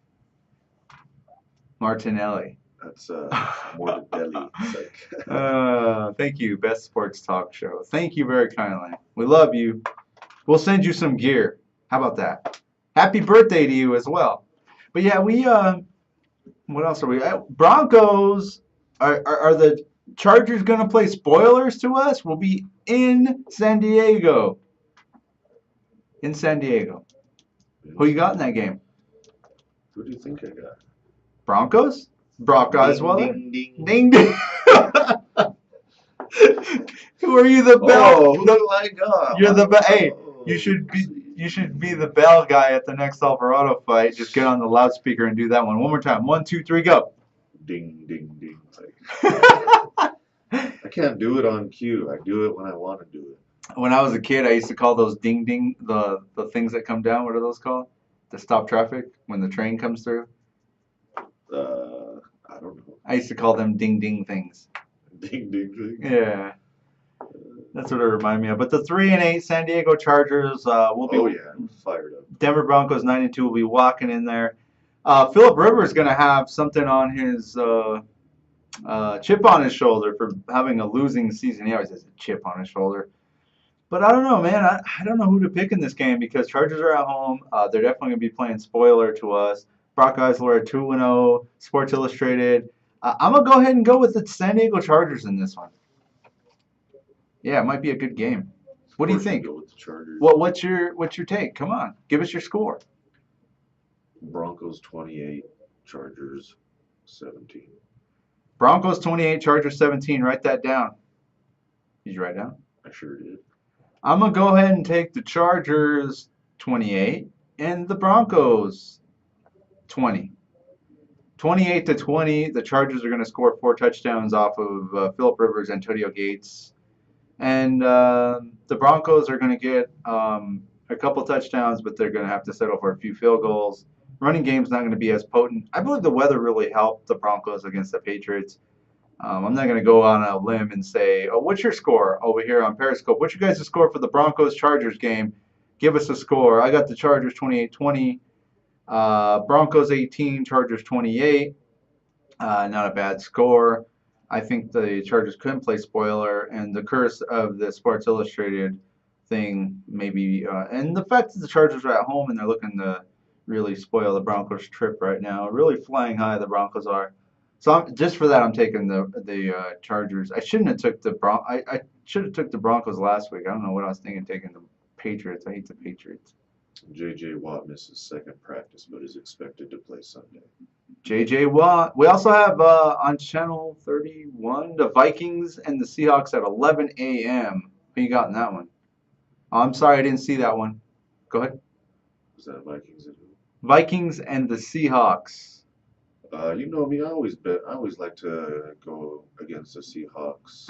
Martinelli. That's more the deli. It's like Thank you, Best Sports Talk Show. Thank you very kindly. We love you. We'll send you some gear. How about that? Happy birthday to you as well. But yeah, we what else are we? Broncos are the Chargers gonna play spoilers to us? We'll be in San Diego. In San Diego. Who you got in that game? Who do you think I got? Broncos? Brock Osweiler? Ding, ding, Ding ding. Who are you, the bell? Oh, who do I got? You're the bell. Hey, Oh, you should be the bell guy at the next Alvarado fight. Just get on the loudspeaker and do that one. One more time. 1, 2, 3, go. Ding, ding, ding. Like, I can't do it on cue. I do it when I want to do it. When I was a kid, I used to call those ding ding, the things that come down. What are those called? To stop traffic when the train comes through. I don't know. I used to call them ding ding things. Ding, ding, ding. Yeah, that's what it reminded me of. But the 3-8 San Diego Chargers will be. Oh yeah, I'm fired up. Denver Broncos 9-2 will be walking in there. Philip Rivers is going to have something on his chip on his shoulder for having a losing season. He always has a chip on his shoulder. But I don't know, man. I don't know who to pick in this game because Chargers are at home. They're definitely going to be playing spoiler to us. Brock Osweiler 2-0, Sports Illustrated. I'm going to go ahead and go with the San Diego Chargers in this one. Yeah, it might be a good game. What do you Of course think? Go with the Chargers. What's your take? Come on, give us your score. Broncos 28, Chargers 17. Broncos 28, Chargers 17. Write that down. Did you write it down? I sure did. I'm going to go ahead and take the Chargers 28 and the Broncos 20. 28-20. The Chargers are going to score 4 touchdowns off of Philip Rivers, Antonio Gates. And the Broncos are going to get a couple touchdowns, but they're going to have to settle for a few field goals. Running game's not going to be as potent. I believe the weather really helped the Broncos against the Patriots. I'm not going to go on a limb and say, oh, what's your score over here on Periscope? What's your guys' score for the Broncos-Chargers game? Give us a score. I got the Chargers 28-20, Broncos 18, Chargers 28. Not a bad score. I think the Chargers couldn't play spoiler, and the curse of the Sports Illustrated thing maybe, and the fact that the Chargers are at home and they're looking to really spoil the Broncos' trip right now. Really flying high, the Broncos are. So just for that, I'm taking the Chargers. I shouldn't have took I should have took the Broncos last week. I don't know what I was thinking, taking the Patriots. I hate the Patriots. J.J. Watt misses second practice, but is expected to play Sunday. J.J. Watt. We also have on channel 31 the Vikings and the Seahawks at 11 a.m. Who you got in that one? Oh, I'm sorry, I didn't see that one. Go ahead. Was that Vikings and who? Vikings and the Seahawks. You know me. I always like to go against the Seahawks.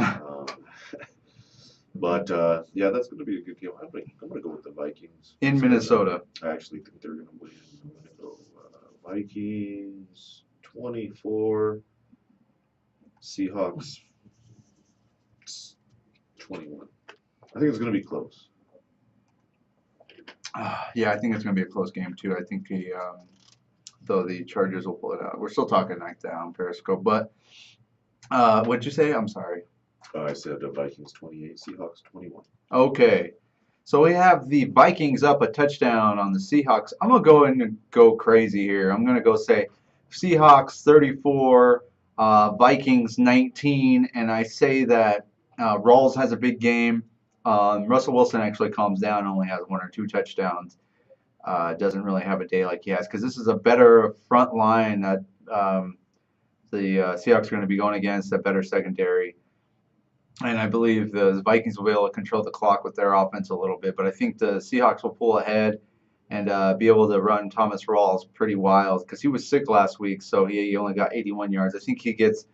But yeah, that's going to be a good game. I'm gonna go with the Vikings. In Minnesota. I actually think they're going to win. I'm going to go Vikings 24, Seahawks 21. I think it's going to be close. Yeah, I think it's going to be a close game too. I think though the Chargers will pull it out. We're still talking like that on Periscope, but what'd you say? I'm sorry. I said the Vikings 28, Seahawks 21. Okay, so we have the Vikings up a touchdown on the Seahawks. I'm gonna go and go crazy here. I'm gonna go say Seahawks 34, Vikings 19, and I say that Rawls has a big game. Russell Wilson actually calms down, only has 1 or 2 touchdowns. Doesn't really have a day like he has because this is a better front line that the Seahawks are going to be going against, a better secondary. And I believe the Vikings will be able to control the clock with their offense a little bit. But I think the Seahawks will pull ahead and be able to run Thomas Rawls pretty wild because he was sick last week, so he only got 81 yards. I think he gets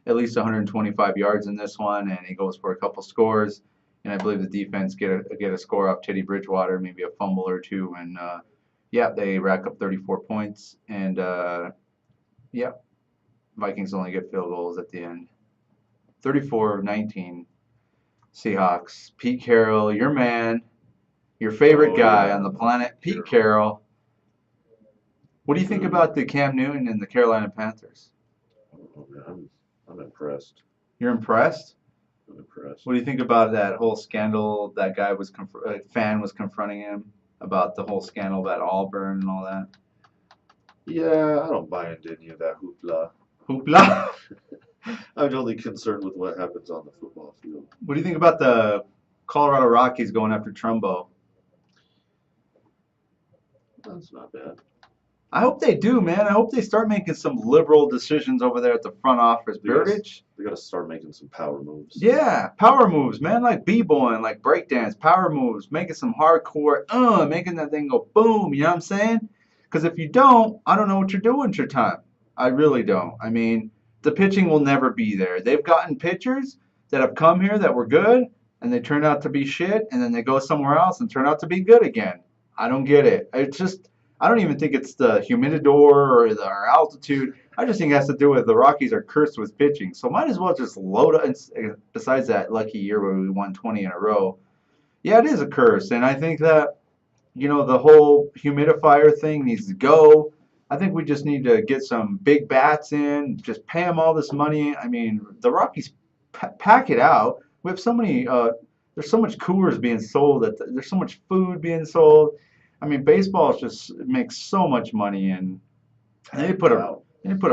at least 125 yards in this one, and he goes for a couple scores. And I believe the defense get a score off Teddy Bridgewater, maybe a fumble or two, and yeah, they rack up 34 points. And yeah, Vikings only get field goals at the end. 34-19 Seahawks. Pete Carroll, your man, your favorite guy on the planet, Pete Carroll. What do you think about the Cam Newton and the Carolina Panthers? Oh, man, I'm impressed. You're impressed? I'm impressed. What do you think about that whole scandal? That guy was a fan was confronting him about the whole scandal about Auburn and all that. Yeah, I don't buy into any of that hoopla. Hoopla. I'm only concerned with what happens on the football field. What do you think about the Colorado Rockies going after Trumbo? That's not bad. I hope they do, man. I hope they start making some liberal decisions over there at the front office. Burditch. They got to start making some power moves. Yeah, power moves, man. Like b-boying, like breakdance, power moves, making some hardcore, making that thing go boom. You know what I'm saying? Because if you don't, I don't know what you're doing with your time. I really don't. I mean, the pitching will never be there. They've gotten pitchers that have come here that were good, and they turn out to be shit, and then they go somewhere else and turn out to be good again. I don't get it. It's just, I don't even think it's the humidor or our altitude. I just think it has to do with the Rockies are cursed with pitching. So might as well just load up. Besides that lucky year where we won 20 in a row. Yeah, it is a curse. And I think that, you know, the whole humidifier thing needs to go. I think we just need to get some big bats in, just pay them all this money. I mean, the Rockies pack it out. We have so many, there's so much coolers being sold, there's so much food being sold. I mean, baseball just makes so much money, and they put a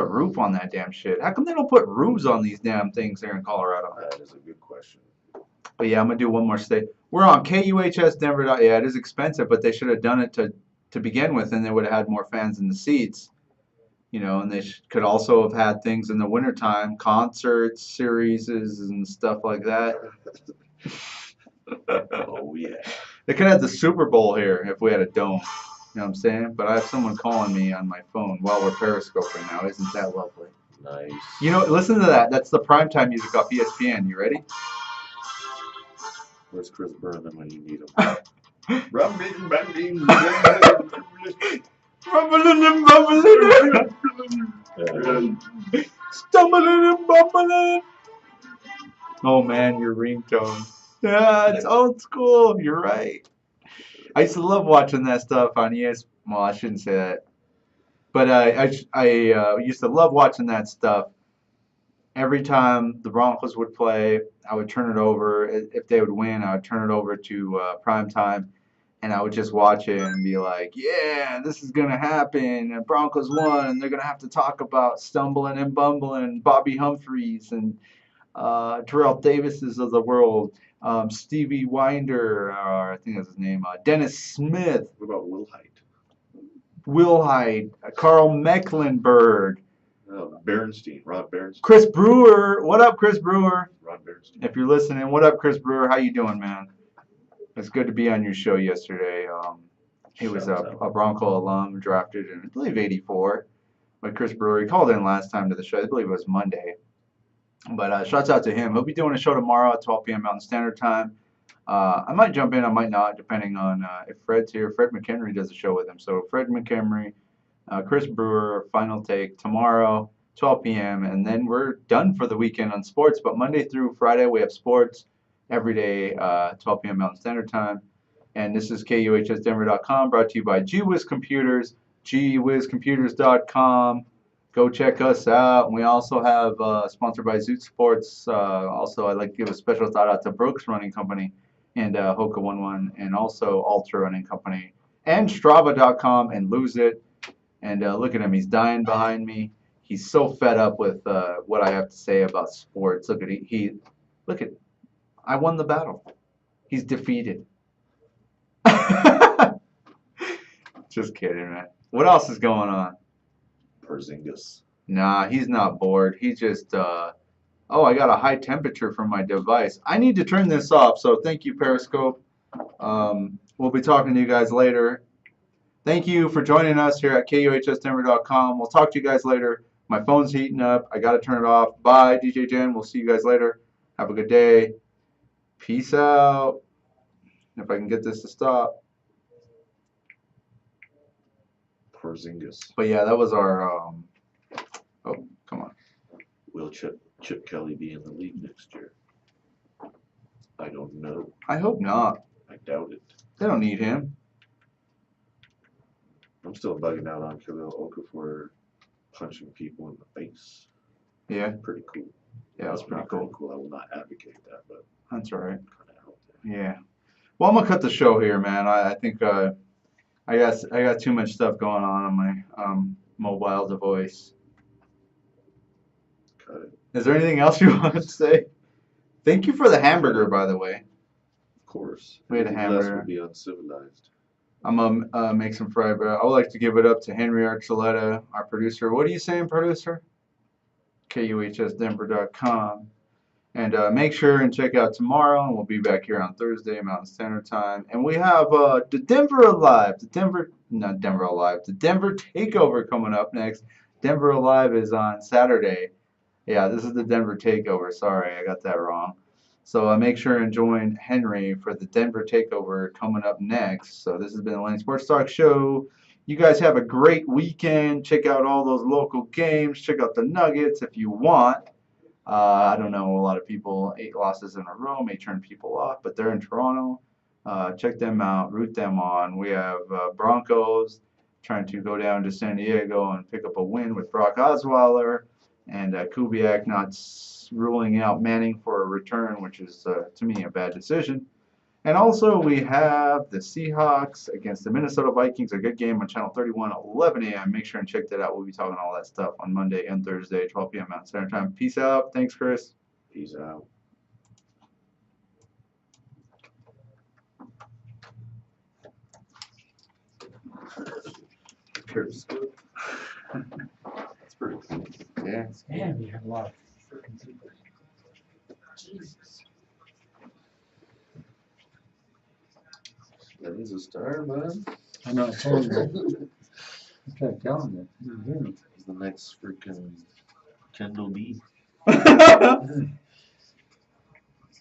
roof on that damn shit. How come they don't put roofs on these damn things here in Colorado? That is a good question. But yeah, I'm gonna do one more state. We're on KUHS Denver. Yeah, it is expensive, but they should have done it to begin with, and they would have had more fans in the seats. You know, and they could also have had things in the wintertime, concerts, series, and stuff like that. Oh, yeah. They could have had the Super Bowl here if we had a dome. You know what I'm saying? But I have someone calling me on my phone while we're periscoping now. Isn't that lovely? Nice. You know, listen to that. That's the primetime music off ESPN. You ready? Where's Chris Berman when you need him? Rumbling and bumbling. Stumbling and bumbling. Oh man, your ringtone. Yeah, it's old school. You're right. I used to love watching that stuff on ES. Well, I shouldn't say that, but I used to love watching that stuff. Every time the Broncos would play, I would turn it over. If they would win, I would turn it over to prime time. and I would just watch it and be like, yeah, this is gonna happen. And Broncos won, and they're gonna have to talk about stumbling and bumbling Bobby Humphreys and Terrell Davises of the world, Stevie Winder, I think that's his name, Dennis Smith, What about Will Height? Will Hyde, Carl Mecklenburg, Berenstein, Rod Berenstein. Chris Brewer. What up, Chris Brewer? Rod Berenstein. If you're listening, what up, Chris Brewer? How you doing, man? It's good to be on your show yesterday. He was a Bronco alum, drafted in, I believe, 84 by Chris Brewer. He called in last time to the show. I believe it was Monday. But shouts out to him. He'll be doing a show tomorrow at 12 p.m. Mountain Standard Time. I might jump in, I might not, depending on if Fred's here. Fred McHenry does a show with him. So Fred McHenry, Chris Brewer, Final Take tomorrow, 12 p.m. And then we're done for the weekend on sports. But Monday through Friday, we have sports every day, 12 p.m. Mountain Standard Time. And this is KUHSdenver.com, brought to you by GWiz Computers, GWizComputers.com. Go check us out. And we also have sponsored by Zoot Sports. Also, I'd like to give a special shout out to Brooks Running Company and Hoka 11, and also Ultra Running Company, and Strava.com and Lose It. And look at him, he's dying behind me. He's so fed up with what I have to say about sports. Look at look at, I won the battle. He's defeated. Just kidding, man. What else is going on? Porzingis. Nah, he's not bored. He just, oh, I got a high temperature from my device. I need to turn this off, so thank you, Periscope. We'll be talking to you guys later. Thank you for joining us here at KUHSdenver.com. We'll talk to you guys later. My phone's heating up. I got to turn it off. Bye, DJ Jen. We'll see you guys later. Have a good day. Peace out. If I can get this to stop. Porzingis. But yeah, that was our, oh, come on. Will Chip Kelly be in the league next year? I don't know. I hope not. I doubt it. They don't need him. I'm still bugging out on Khalil Okafor punching people in the face. Yeah. Pretty cool. Yeah, that's pretty Not cool. cool. I will not advocate that, but That's all right. kind of out there. Yeah. Well, I'm gonna cut the show here, man. I think I got too much stuff going on my mobile device. Cut it. Is there anything else you want to say? Thank you for the hamburger, by the way. Of course. We had a Anything less hamburger. would be uncivilized. I'm gonna make some fried bread. I would like to give it up to Henry Archuleta, our producer. What are you saying, producer? KUHSdenver.com. And make sure and check out tomorrow, and we'll be back here on Thursday, Mountain Standard Time. And we have the Denver Alive, the Denver Takeover coming up next. Denver Alive is on Saturday. Yeah, this is the Denver Takeover. Sorry, I got that wrong. So make sure and join Henry for the Denver Takeover coming up next. So this has been the Lenny Sports Talk Show. You guys have a great weekend. Check out all those local games. Check out the Nuggets if you want. I don't know, a lot of people, 8 losses in a row may turn people off, but they're in Toronto. Check them out, root them on. We have Broncos trying to go down to San Diego and pick up a win with Brock Osweiler, and Kubiak not ruling out Manning for a return, which is, to me, a bad decision. And also we have the Seahawks against the Minnesota Vikings, a good game on Channel 31 at 11 a.m. Make sure and check that out. We'll be talking all that stuff on Monday and Thursday, 12 p.m. Mountain Standard Time. Peace out. Thanks, Chris. Peace out. Periscope. That's pretty cool. Yeah. Man, we have a lot of freaking people. Jesus. Lenny's a star, man. I know, I told you. I tried telling you. You didn't hear me. He's the next freaking Kendall B.